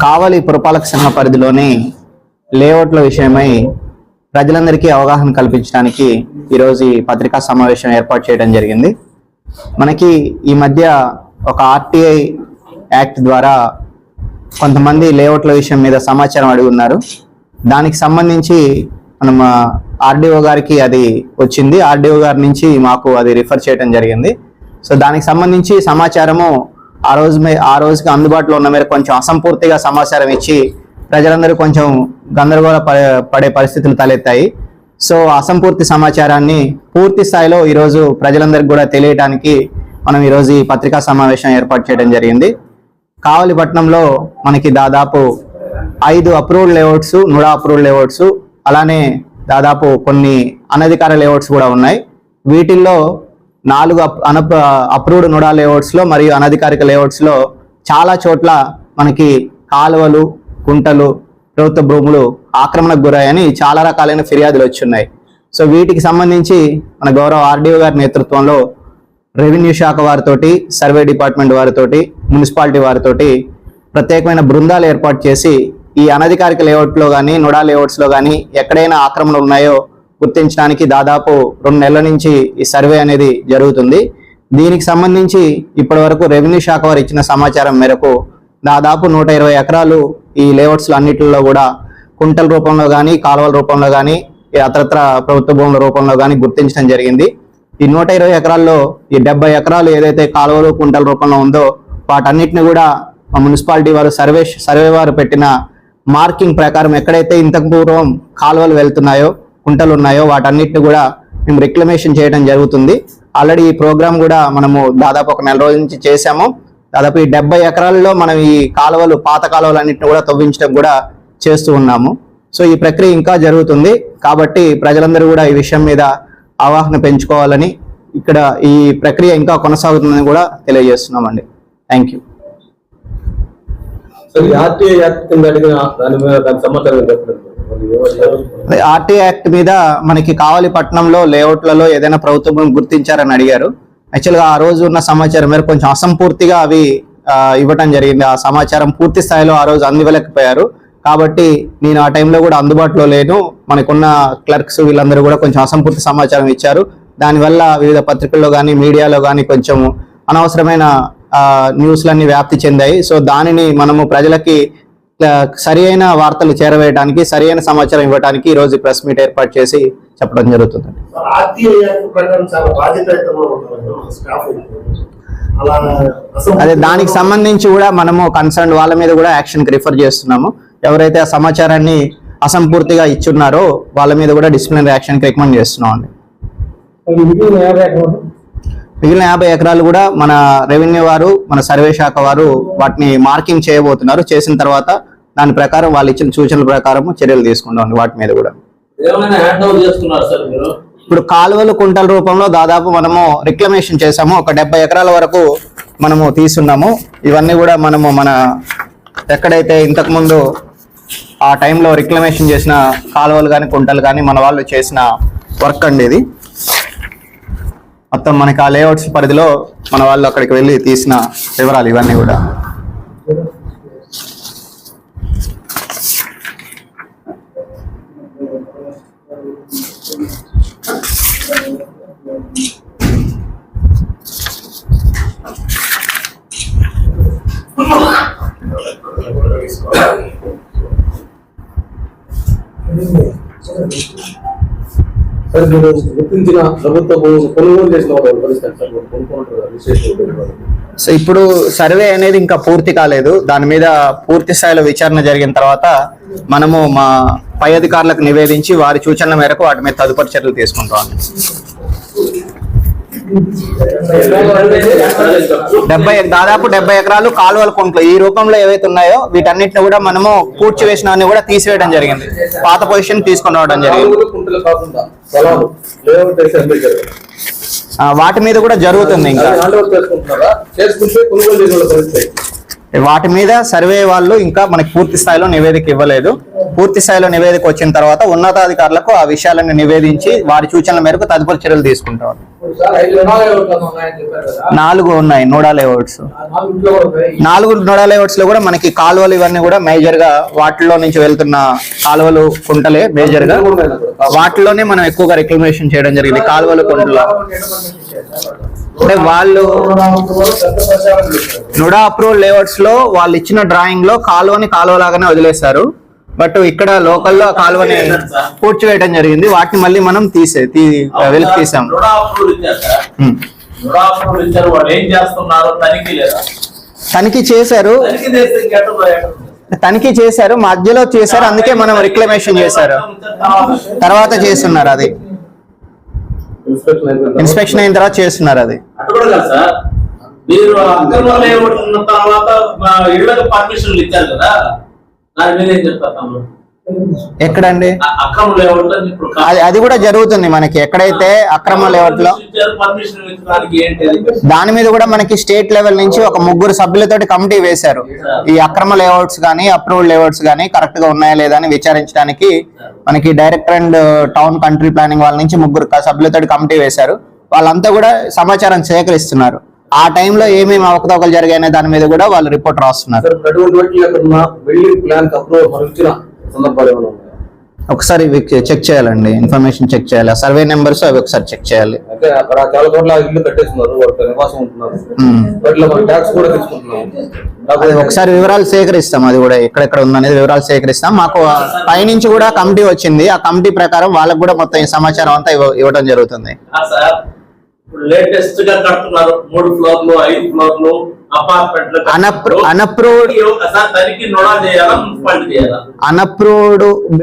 కావలి పురపాలక సంఘ పరిధిలోని లేఅవుట్ల విషయమై ప్రజలందరికీ అవగాహన కల్పించడానికి ఈరోజు ఈ పత్రికా సమావేశం ఏర్పాటు చేయడం జరిగింది. మనకి ఈ మధ్య ఒక ఆర్టీఐ యాక్ట్ ద్వారా కొంతమంది లేఅవుట్ల విషయం మీద సమాచారం అడిగి ఉన్నారు. దానికి సంబంధించి మనం ఆర్డీఓ గారికి అది వచ్చింది. ఆర్డీఓ గారి నుంచి మాకు అది రిఫర్ చేయడం జరిగింది. సో దానికి సంబంధించి సమాచారము ఆ రోజుకి అందుబాటులో ఉన్న మేరకు కొంచెం అసంపూర్తిగా సమాచారం ఇచ్చి ప్రజలందరూ కొంచెం గందరగోళ పడే పరిస్థితులు తలెత్తాయి. సో అసంపూర్తి సమాచారాన్ని పూర్తి స్థాయిలో ఈరోజు ప్రజలందరికీ కూడా తెలియడానికి మనం ఈరోజు ఈ పత్రికా సమావేశం ఏర్పాటు చేయడం జరిగింది. కావలి పట్టణంలో మనకి దాదాపు 5 approved layouts, NUDA approved layouts, అలానే దాదాపు కొన్ని అనధికార లేఅవుట్స్ కూడా ఉన్నాయి. వీటిల్లో 4 అప్రూవ్డ్ నుడా లేఅవుట్స్ లో మరియు అనధికారిక లేఅవుట్స్ లో చాలా చోట్ల మనకి కాలువలు, కుంటలు, ప్రభుత్వ భూములు ఆక్రమణకు గురయ్యని చాలా రకాలైన ఫిర్యాదులు వచ్చున్నాయి. సో వీటికి సంబంధించి మన గౌరవ ఆర్డీఓ గారి నేతృత్వంలో రెవెన్యూ శాఖ వారితోటి, సర్వే డిపార్ట్మెంట్ వారితోటి, మున్సిపాలిటీ వారితోటి ప్రత్యేకమైన బృందాలు ఏర్పాటు చేసి ఈ అనధికారిక లేఅవుట్లో కానీ, నుడా లేఅవుట్స్లో కానీ ఎక్కడైనా ఆక్రమణలు ఉన్నాయో గుర్తించడానికి దాదాపు 2 నెలల నుంచి ఈ సర్వే అనేది జరుగుతుంది. దీనికి సంబంధించి ఇప్పటి వరకు రెవెన్యూ శాఖ వారు ఇచ్చిన సమాచారం మేరకు దాదాపు 120 ఎకరాలు ఈ లేఅవుట్స్లో అన్నింటిలో కూడా కుంటల రూపంలో కానీ, కాలువల రూపంలో కానీ, అతరత్ర ప్రభుత్వ భూముల రూపంలో కానీ గుర్తించడం జరిగింది. ఈ 120 ఎకరాల్లో ఈ 70 ఎకరాలు ఏదైతే కాలువలు, కుంటల రూపంలో ఉందో వాటన్నిటిని కూడా మున్సిపాలిటీ వారు సర్వే వారు పెట్టిన మార్కింగ్ ప్రకారం ఎక్కడైతే ఇంతకు పూర్వం కాలువలు వెళ్తున్నాయో, కుంటలు ఉన్నాయో వాటన్నిటిని కూడా మేము రిక్లమేషన్ చేయడం జరుగుతుంది. ఆల్రెడీ ఈ ప్రోగ్రామ్ కూడా మనము దాదాపు 1 నెల రోజుల నుంచి చేశాము. దాదాపు ఈ 70 ఎకరాల్లో మనం ఈ కాలువలు, పాత కాలువలు అన్నింటిని కూడా తవ్వించడం కూడా చేస్తూ ఉన్నాము. సో ఈ ప్రక్రియ ఇంకా జరుగుతుంది కాబట్టి ప్రజలందరూ కూడా ఈ విషయం మీద అవగాహన పెంచుకోవాలని, ఇక్కడ ఈ ప్రక్రియ ఇంకా కొనసాగుతుందని కూడా తెలియజేస్తున్నామండి. Thank you. ఆర్టీఐ యాక్ట్ మీద మనకి కావలి పట్టణంలో లేఅవుట్లలో ఏదైనా ప్రభుత్వం గుర్తించారని అడిగారు. యాక్చువల్గా ఆ రోజు ఉన్న సమాచారం మేరకు కొంచెం అసంపూర్తిగా అవి ఇవ్వటం జరిగింది. ఆ సమాచారం పూర్తి స్థాయిలో ఆ రోజు అందివ్వలేకపోయారు కాబట్టి నేను ఆ టైంలో కూడా అందుబాటులో లేను. మనకున్న క్లర్క్స్ వీళ్ళందరూ కూడా కొంచెం అసంపూర్తి సమాచారం ఇచ్చారు. దానివల్ల వివిధ పత్రికల్లో కానీ, మీడియాలో కానీ కొంచెం అనవసరమైన న్యూస్లన్నీ వ్యాప్తి చెందాయి. సో దానిని మనము ప్రజలకి సరి అయిన వార్తలు చేరవేయడానికి, సరి అయిన సమాచారం ఇవ్వడానికి ఈరోజు ప్రెస్ మీట్ ఏర్పాటు చేసి చెప్పడం జరుగుతుంది. అదే దానికి సంబంధించి కూడా మనము కన్సర్న్ వాళ్ళ మీద కూడా యాక్షన్కి రిఫర్ చేస్తున్నాము. ఎవరైతే ఆ సమాచారాన్ని అసంపూర్తిగా ఇచ్చున్నారో వాళ్ళ మీద కూడా డిసిప్లినరీ యాక్షన్కి రికమెండ్ చేస్తున్నాం అండి. మిగిలిన 50 ఎకరాలు కూడా మన రెవెన్యూ వారు, మన సర్వే శాఖ వారు వాటిని మార్కింగ్ చేయబోతున్నారు. చేసిన తర్వాత దాని ప్రకారం వాళ్ళు ఇచ్చిన సూచనల ప్రకారం చర్యలు తీసుకుంటాం వాటి మీద కూడా. ఇప్పుడు కాలువలు, కుంటల రూపంలో దాదాపు మనము రిక్లమేషన్ చేసాము. ఒక 70 ఎకరాల వరకు మనము తీసుకున్నాము. ఇవన్నీ కూడా మనము మన ఎక్కడైతే ఇంతకుముందు ఆ టైంలో రిక్లమేషన్ చేసిన కాలువలు కానీ, కుంటలు కానీ మన వాళ్ళు చేసిన వర్క్ అండి ఇది. మొత్తం మనకి ఆ లేఅవుట్స్ పరిధిలో మన వాళ్ళు అక్కడికి వెళ్ళి తీసిన వివరాలు ఇవన్నీ కూడా. సో ఇప్పుడు సర్వే అనేది ఇంకా పూర్తి కాలేదు. దాని మీద పూర్తి స్థాయిలో విచారణ జరిగిన తర్వాత మనము మా పై అధికారులకు నివేదించి వారి సూచనల మేరకు వాటి మీద తదుపరి చర్యలు తీసుకుంటాం. 70 ఎకరాలు కాలువల కుంటలు ఈ రూపంలో ఏవైతే ఉన్నాయో వీటన్నిటిని కూడా మనము పూడ్చి వేసిన కూడా తీసివేయడం జరిగింది. పాత పొజిషన్ తీసుకొని రావడం జరిగింది. వాటి మీద కూడా జరుగుతుంది. ఇంకా వాటి మీద సర్వే వాళ్ళు ఇంకా మనకి పూర్తి స్థాయిలో నివేదిక ఇవ్వలేదు. పూర్తి స్థాయిలో నివేదిక వచ్చిన తర్వాత ఉన్నతాధికారులకు ఆ విషయాలను నివేదించి వారి సూచనల మేరకు తదుపరి చర్యలు తీసుకుంటాం. 4 ఉన్నాయి నోడా లేఅవుట్స్. 4 నోడా లేఅవుట్స్ లో కూడా మనకి కాలువలు ఇవన్నీ కూడా మేజర్ గా వాటిలో నుంచి వెళ్తున్న కాలువలు కుంటలే మేజర్ గా, వాటిలోనే మనం ఎక్కువగా రిక్లమేషన్ చేయడం జరిగింది. కాలువలు కుంటలు అంటే వాళ్ళు నుడా అప్రూవల్ లేఅవుట్స్ లో వాళ్ళు ఇచ్చిన డ్రాయింగ్ లో కాలువని కాలువలాగానే వదిలేశారు. బట్ ఇక్కడ లోకల్లో కాలువని పూడ్చివేయడం జరిగింది. వాటిని మళ్ళీ మనం వెలికి తీసాం. తనిఖీ చేశారు, మధ్యలో చేశారు, అందుకే మనం రిక్లమేషన్ చేశారు. తర్వాత చేస్తున్నారు, అది ఇన్స్పెక్షన్ అయిన తర్వాత చేస్తున్నారు. అది మీరు తర్వాత ఇళ్ళకి పర్మిషన్లు ఇచ్చారు కదా, దాని మీద ఏం చెప్తారు? ఎక్కడండి అది కూడా జరుగుతుంది మనకి. ఎక్కడైతే అక్రమ లేఅవుట్ లో దాని మీద కూడా మనకి స్టేట్ లెవెల్ నుంచి ఒక 3 సభ్యులతోటి కమిటీ వేశారు. ఈ అక్రమ లేఅవుట్స్ కానీ అప్రూవ్డ్ లేఅవుట్స్ కానీ కరెక్ట్ గా ఉన్నాయా లేదా అని విచారించడానికి మనకి director and town country planning వాళ్ళ నుంచి 3 సభ్యులతోటి కమిటీ వేశారు. వాళ్ళంతా కూడా సమాచారం సేకరిస్తున్నారు. ఆ టైంలో ఏమేమి అవకతవకలు జరిగాయనే దాని మీద కూడా వాళ్ళు రిపోర్ట్ రాస్తున్నారు. ఒకసారి చెక్ చేయాలండి, ఇన్ఫర్మేషన్ చెక్ చేయాలి, సర్వే నెంబర్స్ అవి ఒకసారి చెక్ చేయాలి. అది ఒకసారి వివరాలు సేకరిస్తాం, అది కూడా ఎక్కడెక్కడ ఉందనేది వివరాలు సేకరిస్తాం. మాకు పైనుంచి కూడా కమిటీ వచ్చింది, ఆ కమిటీ ప్రకారం వాళ్ళకు కూడా మొత్తం ఈ సమాచారం అంతా ఇవ్వడం జరుగుతుంది. లేటెస్ట్ గా కడుతున్నారు 3 ఫ్లోర్లు 5 ఫ్లోర్లు అపార్ట్మెంట్లు. అనప్రూవ్డ్